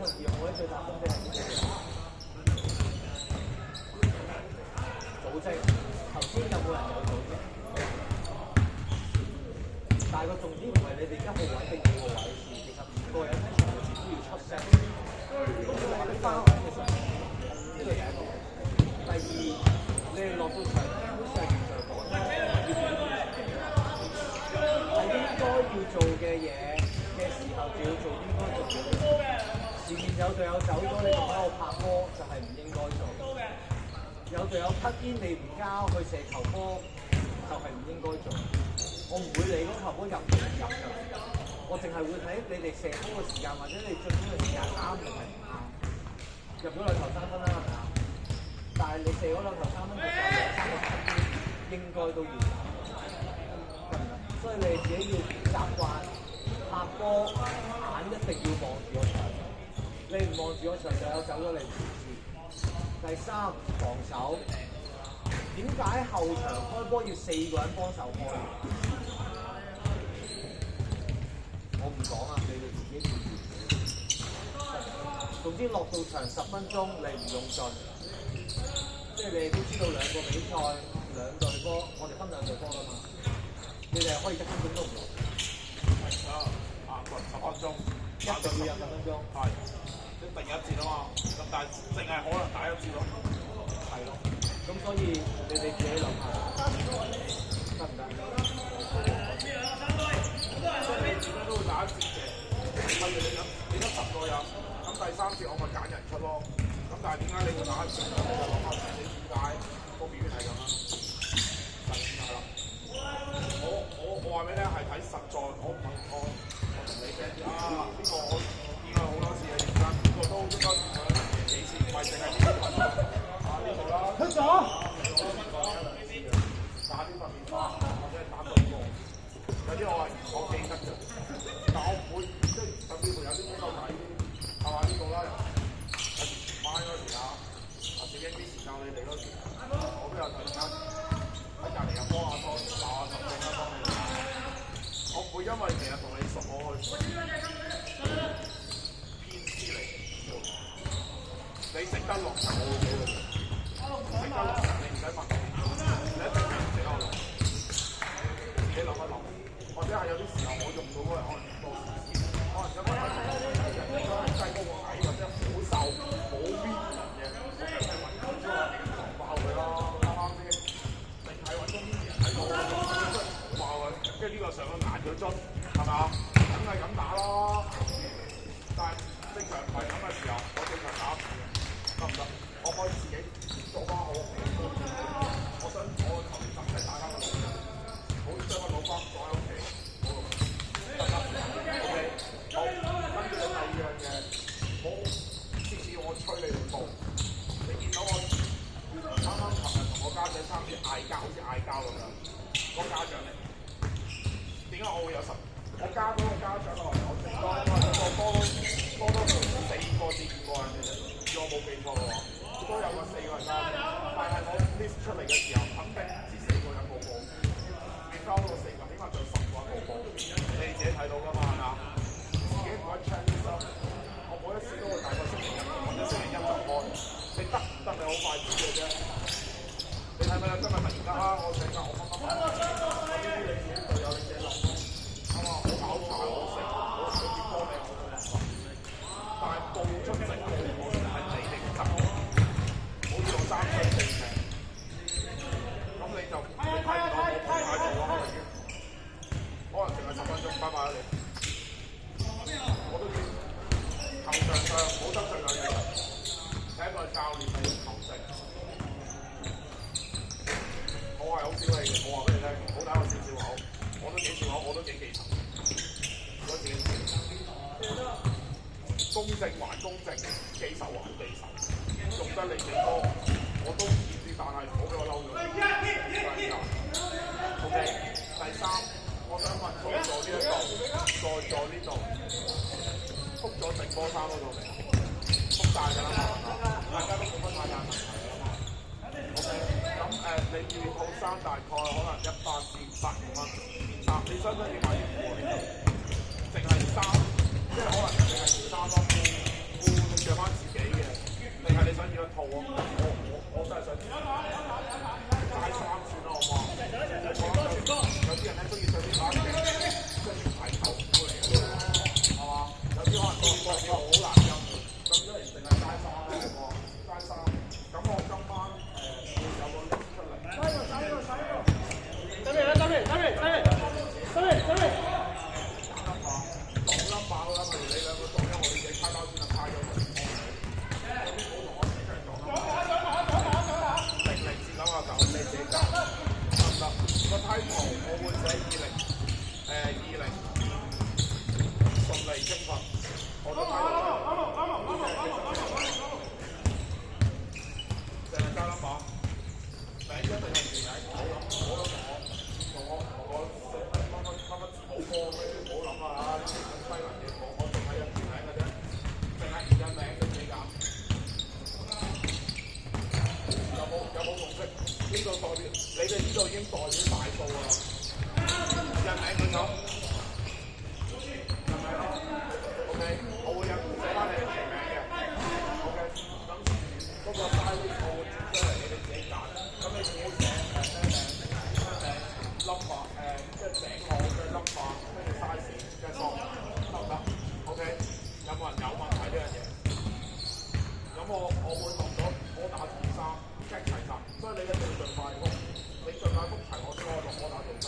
2號咧最大分別係啲咩？組織。頭先有冇人有組織？但係個重點唔係你哋1號位定2號位事，其實5個人喺場上都要出聲。咁所以話啲花位其實呢個第一個。第二，你哋落到場咧，好似係現場講咧，要表現係應該要做嘅嘢嘅時候，就要做應該做嘅嘢。前面有隊友走咗，你仲喺度拍波，就係唔應該做。有隊友cut in你唔交去射球波，就係唔應該做。我唔會理嗰球波入唔入㗎，我淨係會睇你哋射波嘅時間，或者你進攻嘅時間啱定係唔啱。入咗2球3分啦，係咪啊？但係你射嗰2球3分嘅時候，2、3個cut in應該都要打，得唔得？所以你哋自己要習慣拍波，眼一定要望住個場。你唔望住個場，隊友走咗你唔知。第三，防守。點解後場開波要4個人幫手開？我唔講啊，你哋自己記住。總之落到場10分鐘，你唔用盡，即係你哋都知道2個比賽2隊波，我哋分2隊波㗎嘛。你哋係可以1分鐘都唔用。係啊，10分鐘，一定要有10分鐘。係。即係第一節啊嘛，咁但係淨係可能打1節咯。係咯。咁所以你哋自己諗下，得唔得？即係你點樣都會打1節嘅。譬如你得10個人，咁第3節我咪揀人出咯。咁但係點解你會打1節？你就諗下你點解個表現係咁啦？就係點解啦？我話俾你聽係睇實在，我同你嘅啊呢個我見過好多次嘅認真，呢個都應該幾次，唔係淨係呢個呢度啦。出咗。打啲訓練班或者係打對波，有啲我記得嘅，但我唔會即係甚至乎有啲比較矮啲，係嘛呢度啦，有時前晚嗰時啊，攝影機時間你哋嗰時，我都有突然間喺隔離又幫下拖鬧下十正啦幫你。我唔會因為其實同你熟我去偏私嚟做，你值得落場我會俾你。值得落場你唔使問，你一定係唔值得落。自己諗一諗，或者係有啲時候我用到嗰人可能多少少，可能因為人哋嗰個細嗰個矮或者好瘦冇邊人嘅，我梗係揾佢出嚟撞爆佢啦，啱啱先？定係揾咗邊人喺度撞爆佢，跟住呢個上去壓佢樽，係咪啊？梗係咁打啦。但係正常唔係咁嘅時候，我正常打唔住，得唔得？我可以自己做翻好，我想我個球員等係大家嘅努力，唔好將個腦瓜放喺屋企，得唔得 ？OK， 好，跟住第2樣嘢，唔好次次我吹你哋步，你見到我啱啱琴日同我家長3次嗌交，好似嗌交咁樣，個家長嚟，點解我會有我加嗰個家長落嚟，我最多因為個波都4個至5個人嘅啫，如果我冇記錯嘅話。都有個4個人加，但係我 list 出嚟嘅時候，肯定唔止4個人報報，你交到4個，起碼仲有10個人報報，你自己睇到㗎嘛係嘛？自己唔可以 check 啲心，我每一次都會大概星期1或者星期1就開，你得唔得你好快知嘅啫。你睇唔睇今日突然間啊？我請假我乜乜乜，我呢啲你自己隊友你自己諗咯，啱嘛？我考柴我食，我食啲波你我冇辦法，但係報出成績我係你哋嘅責任。好似我3歲4嘅，咁你就你睇唔到我太做咯，可能淨係10分鐘，拜拜啦你。我都知球場上冇得罪兩樣人，第一個係教練，第二個球證。我係好小氣嘅，我話俾你聽，唔好打我少少口，我都幾少口，我都幾記仇。我自己公正還公正，記仇還記仇。用得你幾多，我都唔知，但係唔好俾我嬲咗。OK， 第3，我想問在座呢一度，在座呢度，覆咗直播3嗰度未？覆晒㗎啦嘛，大家都冇乜太大問題㗎嘛。OK， 咁你預套衫大概可能100至150蚊件衫，你想唔想要買啲褲？淨係衫，即係可能淨係件衫咯。興奮，我就睇到淨係加粒碼，名一定係全名，唔好諗我冇波咩，唔好諗啊！呢啲咁低能嘢，我淨係一全名嘅啫，淨係而家名都幾減。有冇共識？呢個代表你哋呢度已經代表大數啦。人名佢有，係咪啊 ？OK， 我會有寫翻你哋全名嘅。OK， 咁嗰個 size 我會出嚟，你哋自己揀。咁你自己寫number 即係整好嘅 number， 跟住 size 嘅數得唔得 ？OK， 有冇人有問題呢樣嘢？咁我會落咗柯打條衫，即係齊晒，所以你一定要盡快覆，你盡快覆齊我先可以落柯打條衫。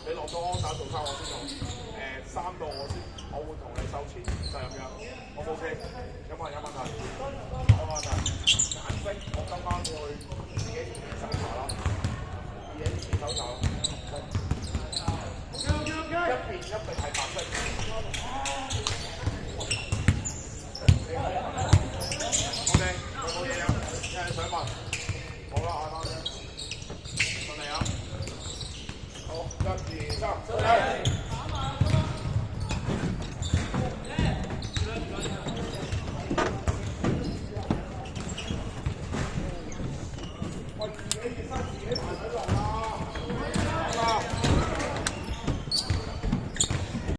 你落咗柯打條衫我先用，3到我會同你收錢，就係咁樣。O 唔 OK？有冇人有問題？有問題。顏色我今晚會自己搜查啦，自己搜查啦。一邊一定係白色。OK， 有冇嘢啊？有人想問？好啦，嗌翻先。問你啊！好，1、2、3，收睇。我自己件衫自己排喺度啦。